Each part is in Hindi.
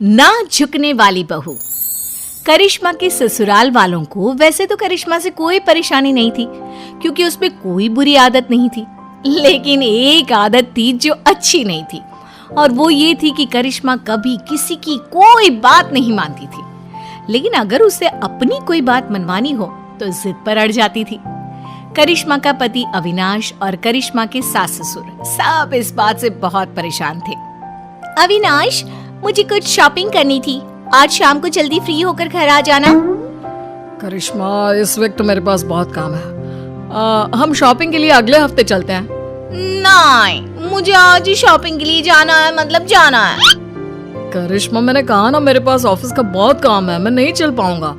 ना झुकने वाली बहू। करिश्मा के ससुराल वालों को वैसे तो करिश्मा से कोई परेशानी नहीं थी, क्योंकि उसमें कोई बुरी आदत नहीं थी। लेकिन एक आदत थी जो अच्छी नहीं थी, और वो ये थी कि करिश्मा कभी किसी की कोई बात नहीं मानती थी। लेकिन अगर उसे अपनी कोई बात मनवानी हो तो जिद पर अड़ जाती थी। करिश्मा का पति अविनाश और करिश्मा के सास ससुर सब इस बात से बहुत परेशान थे। अविनाश, मुझे कुछ शॉपिंग करनी थी, आज शाम को जल्दी फ्री होकर घर आ जाना। करिश्मा, इस वक्त तो मेरे पास बहुत काम है। हम शॉपिंग के लिए अगले हफ्ते चलते हैं। नहीं, मुझे आज ही शॉपिंग के लिए जाना है, मतलब जाना है। करिश्मा, मैंने कहा ना, मेरे पास ऑफिस का बहुत काम है, मैं नहीं चल पाऊंगा।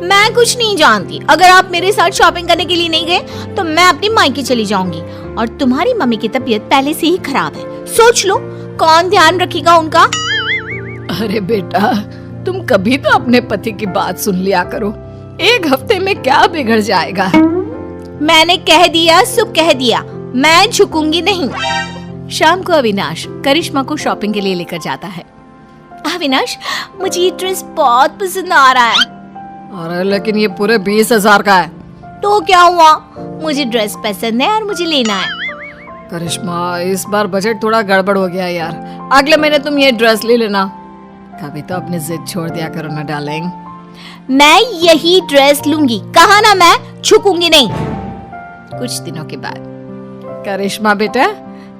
मैं कुछ नहीं जानती, अगर आप मेरे साथ शॉपिंग करने के लिए नहीं गए तो मैं अपनी मायके चली जाऊंगी। और तुम्हारी मम्मी की तबीयत पहले से ही खराब है, सोच लो कौन ध्यान रखेगा उनका। अरे बेटा, तुम कभी तो अपने पति की बात सुन लिया करो, एक हफ्ते में क्या बिगड़ जाएगा। मैंने कह दिया सो कह दिया, मैं झुकूंगी नहीं। शाम को अविनाश करिश्मा को शॉपिंग के लिए लेकर जाता है। अविनाश, मुझे ये ड्रेस बहुत पसंद आ रहा है। अरे लेकिन ये पूरे 20,000 का है। तो क्या हुआ, मुझे ड्रेस पसंद है और मुझे लेना है। करिश्मा, इस बार बजट थोड़ा गड़बड़ हो गया यार, अगले महीने तुम ये ड्रेस ले लेना। कभी तो अपनी जिद छोड़ दिया करो ना डार्लिंग। मैं यही ड्रेस लूंगी, कहा ना मैं झुकूंगी नहीं। कुछ दिनों के बाद, करिश्मा बेटा,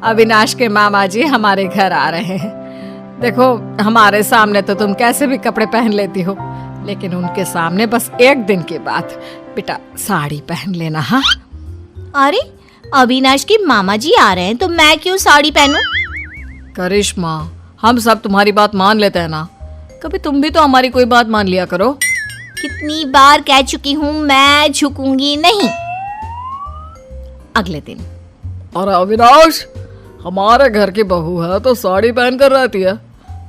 अविनाश के मामा जी हमारे घर आ रहे हैं। देखो, हमारे सामने तो तुम कैसे भी कपड़े पहन लेती हो, लेकिन उनके सामने बस एक दिन के बाद बेटा साड़ी पहन लेना। हाँ? अरे, अविनाश के मामा जी आ रहे हैं तो मैं क्यों साड़ी पहनूं? करिश्मा, हम सब तुम्हारी बात मान लेते हैं ना, कभी तुम भी तो हमारी कोई बात मान लिया करो। कितनी बार कह चुकी हूँ मैं झुकूंगी नहीं। अगले दिन, और अविनाश, हमारे घर की बहू है तो साड़ी पहन कर रहती है,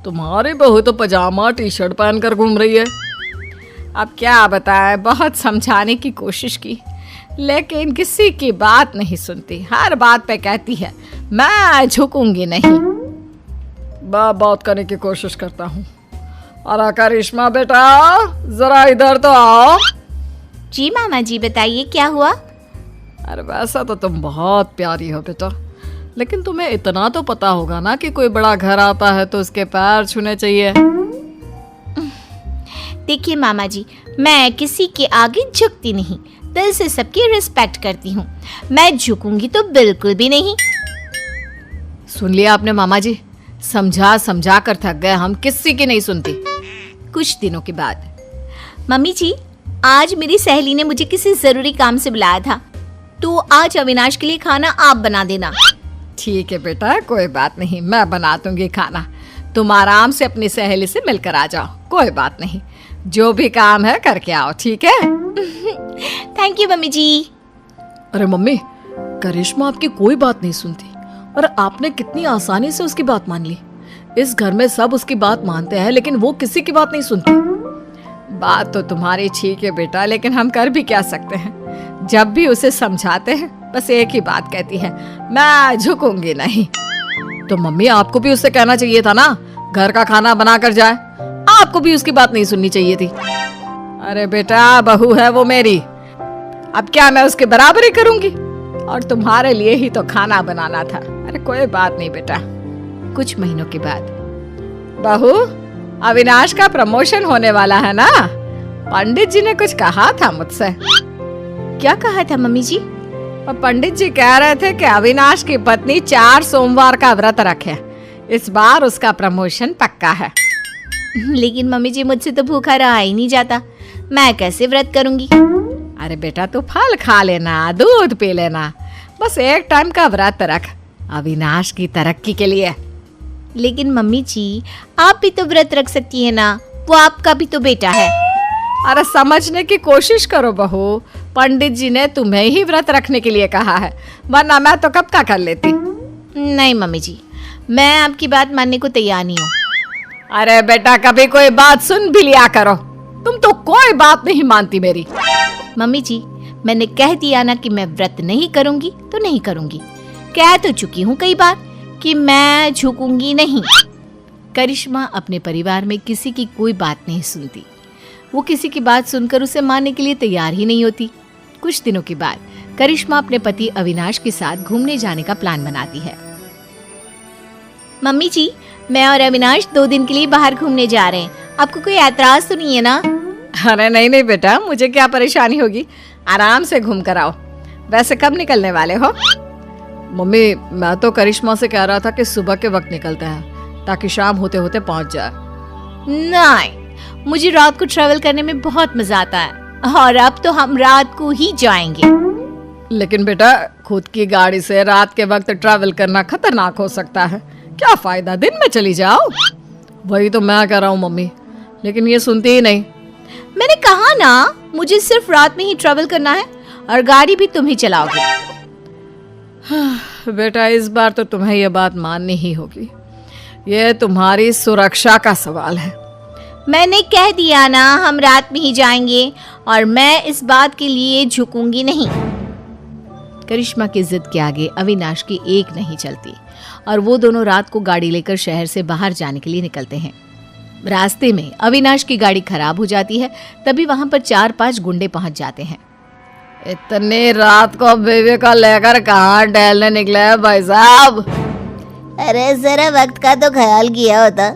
तुम्हारी बहू तो पजामा टी शर्ट पहन कर घूम रही है। अब क्या बताएं, बहुत समझाने की कोशिश की, लेकिन किसी की बात नहीं सुनती, हर बात पे कहती है मैं झुकूंगी नहीं। बात करने की कोशिश करता हूँ। अरे करिश्मा बेटा, जरा इधर तो आओ। जी मामा जी, बताइए क्या हुआ? अरे वैसा तो तुम बहुत प्यारी हो बेटा, लेकिन तुम्हें इतना तो पता होगा ना कि कोई बड़ा घर आता है तो उसके पैर छूने चाहिए। देखिए मामा जी, मैं किसी के आगे झुकती नहीं, दिल से सबकी रिस्पेक्ट करती हूँ, मैं झुकूंगी तो बिल्कुल भी नहीं। सुन लिया आपने मामा जी, समझा समझा कर थक गए हम, किसी की नहीं सुनती। कुछ दिनों के बाद, मम्मी जी, आज मेरी सहेली ने मुझे किसी जरूरी काम से बुलाया था, तो आज अविनाश के लिए खाना आप बना देना। ठीक है बेटा, कोई बात नहीं, मैं बना दूंगी खाना, तुम आराम से अपनी सहेली से मिलकर आ जाओ, कोई बात नहीं, जो भी काम है करके आओ, ठीक है? थैंक यू मम्मी जी। अरे मम्मी, करिश्मा आपकी कोई बात नहीं सुनती, और आपने कितनी आसानी से उसकी बात मान ली। इस घर में सब उसकी बात मानते हैं, लेकिन वो किसी की बात नहीं सुनती। बात तो तुम्हारी ठीक है बेटा, लेकिन हम कर भी क्या सकते हैं, जब भी उसे समझाते हैं बस एक ही बात कहती है, मैं झुकूंगी नहीं। तो मम्मी, आपको भी उससे कहना चाहिए था ना, घर का खाना बना कर जाए, आपको भी उसकी बात नहीं सुननी चाहिए थी। अरे बेटा, बहू है वो मेरी, अब क्या मैं उसके बराबरी करूंगी? और तुम्हारे लिए ही तो खाना बनाना था। अरे कोई बात नहीं बेटा। कुछ महीनों के बाद, बहू, अविनाश का प्रमोशन होने वाला है ना, पंडित जी ने कुछ कहा था मुझसे। क्या कहा था मम्मी जी? और पंडित जी कह रहे थे कि अविनाश की पत्नी 4 सोमवार का व्रत रखे, इस बार उसका प्रमोशन पक्का है। लेकिन मम्मी जी, मुझसे तो भूखा रहा ही नहीं जाता, मैं कैसे व्रत करूंगी? अरे बेटा, तू फल खा लेना, दूध पी लेना, बस एक टाइम का व्रत रख, अविनाश की तरक्की के लिए। लेकिन मम्मी जी, आप भी तो व्रत रख सकती है ना, वो आपका भी तो बेटा है। अरे समझने की कोशिश करो बहू, पंडित जी ने तुम्हें ही व्रत रखने के लिए कहा है, वरना मैं तो कब का कर लेती। नहीं मम्मी जी, मैं आपकी बात मानने को तैयार नहीं हूँ। अरे बेटा, कभी कोई बात सुन भी लिया करो, तुम तो कोई बात नहीं मानती मेरी। मम्मी जी, मैंने कह दिया ना कि मैं व्रत नहीं करूंगी तो नहीं करूंगी, कह तो चुकी हूँ कई बार कि मैं झुकूंगी नहीं। करिश्मा अपने परिवार में किसी की कोई बात नहीं सुनती। वो किसी की बात सुनकर उसे मानने के लिए तैयार ही नहीं होती। कुछ दिनों के बाद करिश्मा अपने पति अविनाश के साथ घूमने जाने का प्लान बनाती है। मम्मी जी, मैं और अविनाश 2 दिन के लिए बाहर घूमने जा रहे हैं। आपको कोई ऐतराज तो नहीं है ना? अरे नहीं नहीं बेटा, मुझे क्या परेशानी होगी, आराम से घूम कर आओ। वैसे कब निकलने वाले हो? मम्मी, मैं तो करिश्मा से कह रहा था कि सुबह के वक्त निकलते हैं ताकि शाम होते होते पहुंच जाए। नहीं, मुझे रात को ट्रैवल करने में बहुत मजा आता है और अब तो हम रात को ही जाएंगे। लेकिन बेटा, खुद की गाड़ी से रात के वक्त ट्रैवल करना खतरनाक हो सकता है। क्या फायदा, दिन में चली जाओ। वही तो मैं कह रहा हूँ मम्मी, लेकिन ये सुनती ही नहीं। मैंने कहा ना, मुझे सिर्फ रात में ही ट्रैवल करना है और गाड़ी भी तुम ही चलाओगे। बेटा, इस बार तो तुम्हें यह बात माननी ही होगी। ये तुम्हारी सुरक्षा का सवाल है। मैंने कह दिया ना, हम रात में ही जाएंगे और मैं इस बात के लिए झुकूंगी नहीं। करिश्मा की जिद के आगे अविनाश की एक नहीं चलती और वो दोनों रात को गाड़ी लेकर शहर से बाहर जाने के लिए निकलते हैं। रास्ते में अविनाश की गाड़ी खराब हो जाती है। तभी वहां पर 4-5 गुंडे पहुंच जाते हैं। इतनी रात को बेबी का लेकर कहाँ टहलने निकले हैं भाई साहब? अरे जरा वक्त का तो ख्याल किया होता।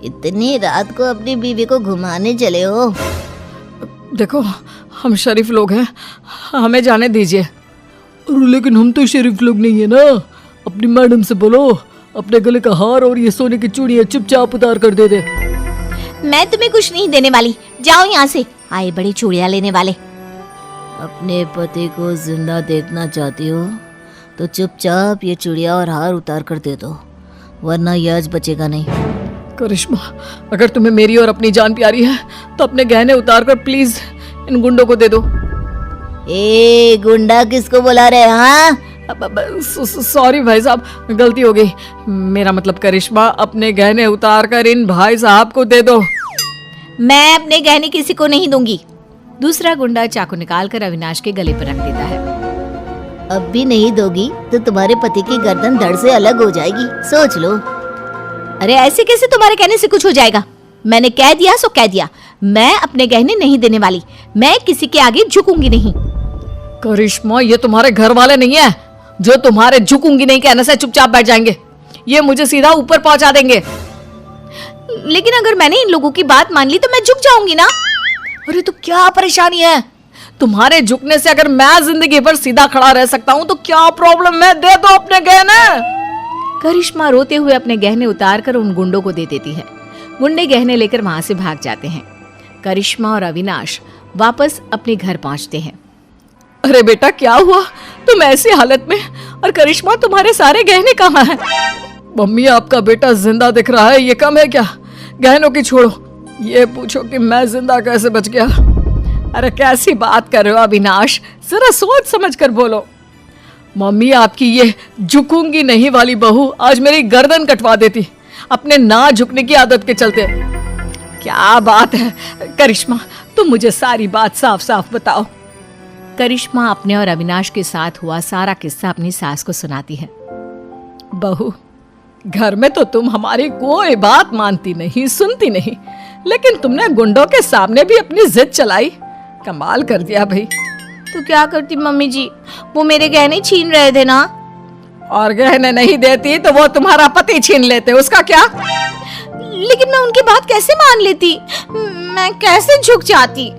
इतनी रात को अपनी बीवी को घुमाने चले हो। देखो, हम शरीफ लोग हैं, हमें जाने दीजिए। लेकिन हम तो शरीफ लोग नहीं है ना। अपनी मैडम से बोलो अपने गले का हार और ये सोने की चूड़ियां चुपचाप उतार कर दे दे। मैं तुम्हें कुछ नहीं देने वाली, जाओ यहाँ से। आए बड़े चूड़ियां लेने वाले। अपने पति को जिंदा देखना चाहती हो तो चुपचाप ये चूड़ियां और हार उतार कर दे दो, वरना ये आज बचेगा नहीं। करिश्मा, अगर तुम्हें मेरी और अपनी जान प्यारी है तो अपने गहने उतार कर प्लीज इन गुंडों को दे दो। ए गुंडा किसको बुला रहे हैं? हाँ, सॉरी भाई साहब, गलती हो गई। मेरा मतलब करिश्मा, अपने गहने उतार कर इन भाई साहब को दे दो। मैं अपने गहने किसी को नहीं दूंगी। दूसरा गुंडा चाकू निकालकर अविनाश के गले पर रख देता है। अब भी नहीं दोगी तो तुम्हारे पति की गर्दन धड़ से अलग हो जाएगी, सोच लो। अरे ऐसे कैसे तुम्हारे कहने से कुछ हो जाएगा? मैंने कह दिया सो कह दिया। मैं अपने गहने नहीं देने वाली। मैं किसी के आगे झुकूंगी नहीं। करिश्मा, ये तुम्हारे घर वाले नहीं है जो तुम्हारे झुकूंगी नहीं कहने से चुपचाप बैठ जाएंगे। ये मुझे सीधा ऊपर पहुंचा देंगे। लेकिन अगर मैंने इन लोगों की बात मान ली तो मैं झुक जाऊंगी ना। अरे तो क्या परेशानी है? तुम्हारे झुकने से अगर मैं जिंदगी भर सीधा खड़ा रह सकता हूँ तो क्या प्रॉब्लम है? दे दो अपने गहने। करिश्मा रोते हुए अपने गहने उतार कर उन गुंडों को दे देती है। गुंडे गहने लेकर वहां से भाग जाते हैं। करिश्मा और अविनाश वापस अपने घर पहुंचते हैं। अरे बेटा, क्या हुआ? तुम ऐसी हालत में, और करिश्मा तुम्हारे सारे गहने कहाँ हैं? मम्मी, आपका बेटा जिंदा दिख रहा है, ये कम है क्या? गहनों की छोड़ो, ये पूछो कि मैं जिंदा कैसे बच गया। अरे कैसी बात कर रहे हो अविनाश, जरा सोच समझ कर बोलो। मम्मी, आपकी ये झुकूंगी नहीं वाली बहू आज मेरी गर्दन कटवा देती अपने ना झुकने की आदत के चलते। क्या बात है करिश्मा, तुम मुझे सारी बात साफ साफ बताओ। करिश्मा अपने और अविनाश के साथ हुआ सारा किस्सा अपनी सास को सुनाती है। बहू, घर में तो तुम हमारी कोई बात मानती नहीं, सुनती नहीं, लेकिन तुमने गुंडों के सामने भी अपनी जिद चलाई। कमाल कर दिया भाई। तो क्या करती मम्मी जी, वो मेरे गहने छीन रहे थे ना। और गहने नहीं देती तो वो तुम्हारा पति छीन लेते, उसका क्या? लेकिन मैं उनकी बात कैसे मान लेती? मैं कैसे झुक जाती?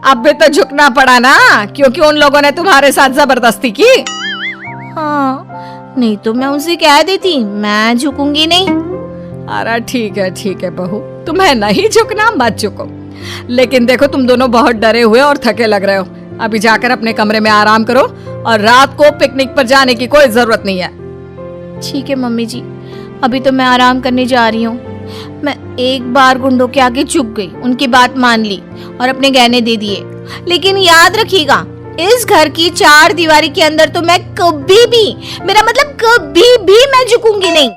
अब भी तो झुकना पड़ा ना, क्योंकि उन लोगों ने तुम्हारे साथ जबरदस्ती की। हाँ, नहीं तो मैं उनसे कह देती मैं झुकूंगी नहीं। अरे ठीक है बहू, तुम्हें नहीं झुकना मत झुको। लेकिन देखो, तुम दोनों बहुत डरे हुए और थके लग रहे हो। अभी जाकर अपने कमरे में आराम करो और रात को पिकनिक पर जाने की कोई जरूरत नहीं है। ठीक है मम्मी जी, अभी तो मैं आराम करने जा रही हूँ। मैं एक बार गुंडों के आगे झुक गई, उनकी बात मान ली और अपने गहने दे दिए। लेकिन याद रखिएगा, इस घर की 4 दीवारी के अंदर तो मैं कभी भी, मेरा मतलब कभी भी मैं झुकूंगी नहीं।